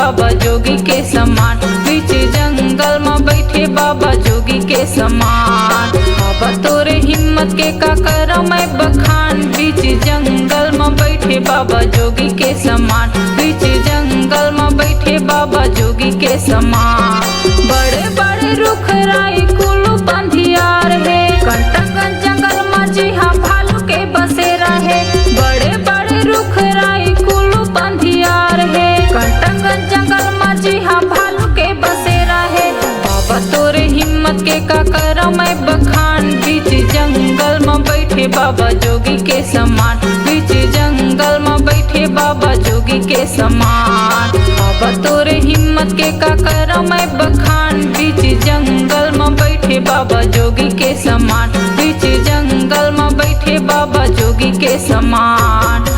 बाबा जोगी के समान। बीच जंगल में बैठे बाबा जोगी के समान। बाबा तोरे हिम्मत के का करौ मैं बखान। बीच जंगल में बैठे बाबा जोगी के समान। बीच जंगल में बैठे बाबा जोगी के समान। बड़े बड़े रुख राई कुलू बंधियार है। कंटकगंज जंगल में जी हाँ भालू के बसेरा है। बड़े बड़े रुख राई कुलू बंधियार है। कंटकगंज जंगल में जी हाँ भालू के बसेरा है। बाबा तोरे हिम्मत के का करौ मैं बखान। बीच जंगल में बैठे बाबा जोगी के समान। बीच जंगल में बैठे बाबा जोगी के समान। बाबा तोरे हिम्मत के का करौ मैं बखान। बीच जंगल में बैठे बाबा जोगी के समान। बीच जंगल में बैठे बाबा जोगी के समान।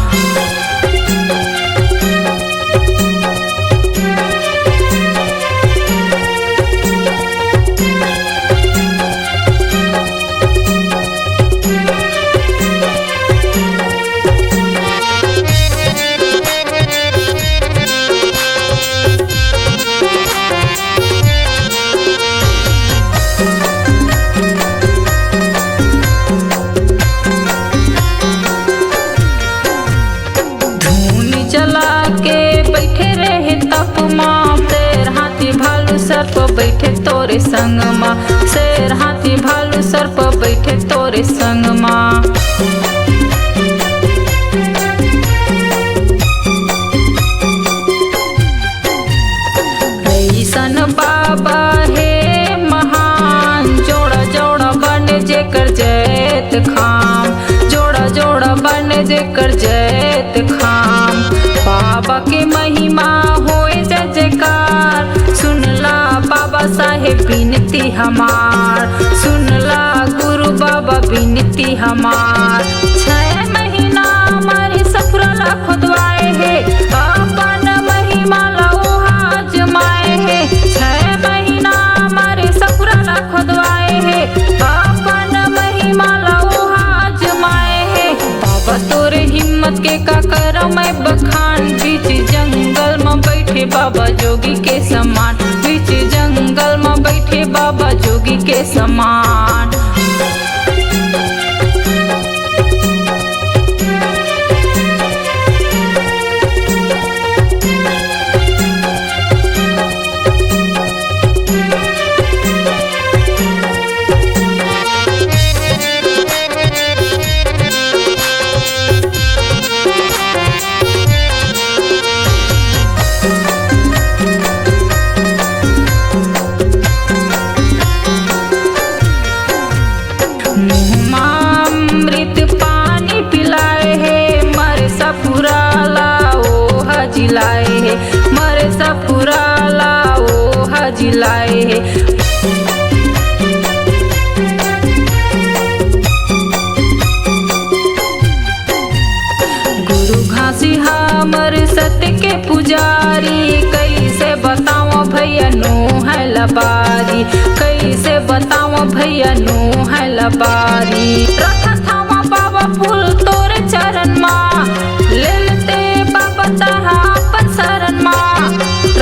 चला के बैठे रहे तप माँ। शेर हाथी भालू सर्प बैठे तोरे संग माँ। शेर हाथी भालू सर्प बैठे तोरे संग माँ। ऐसन बाबा है महान। जोड़ा जोड़ा बने जेकर जैत खाम। जोड़ा जोड़ा बने जेकर जैत खाम। बाबा के महिमा होए जय जयकार। सुनला बाबा साहेब विनती हमार। सुनला गुरु बाबा विनती हमार। 6 महीना हमारे सफरला खुदवाए है। अपन महिमा लोहा जमाए है। 6 महीना हमारे सफरला खुदवाए है। अपन महिमा लोहा जमाए है। बाबा तोरे हिम्मत के का करौ मैं बखान। बीच जंगल में बैठे बाबा जोगी के समान। बीच जंगल में बैठे बाबा जोगी के समान। अमृत पानी पिलाए है। मरे सपुराला ओ हजिलाए है। मरे सपुराला ओ हजिलाए है। गुरु घासी हमर सत्य के पुजारी। कैसे बताओ भैया नो है लबारी। कैसे बताओ भैया नो है लबारी। रखत हवा बाबा फूल तोरे चरण माँ। ले लेते बाबा तहा अपन शरण माँ।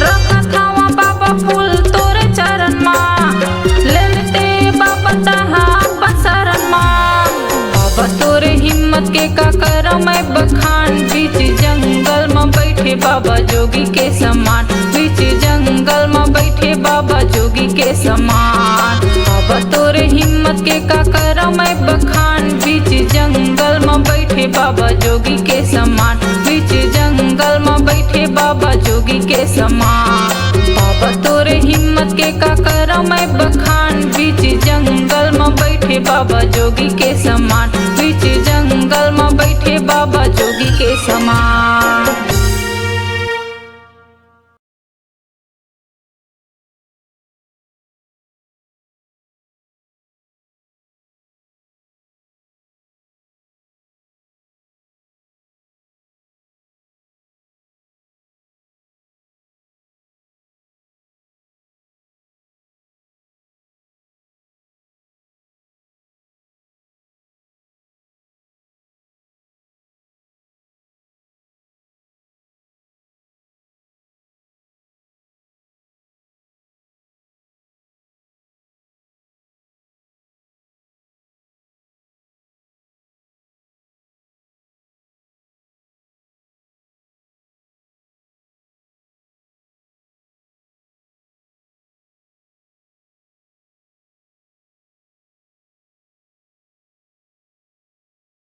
रखत हवा बाबा फूल तोरे चरण माँ। ले लेते बाबा तहा अपन शरण माँ। बाबा तोरे हिम्मत के का करौ मैं बखान। बीच जंगल में बैठे बाबा जोगी के समान। बीच जंगल में बैठे बाबा जोगी के समान। बाबा तोरे हिम्मत के का करौ मैं बखान। बीच जंगल में बैठे बाबा जोगी के समान। बीच जंगल में बैठे बाबा जोगी के समान। बाबा तोरे हिम्मत के का करौ मैं बखान। बीच जंगल में बैठे बाबा जोगी के समान।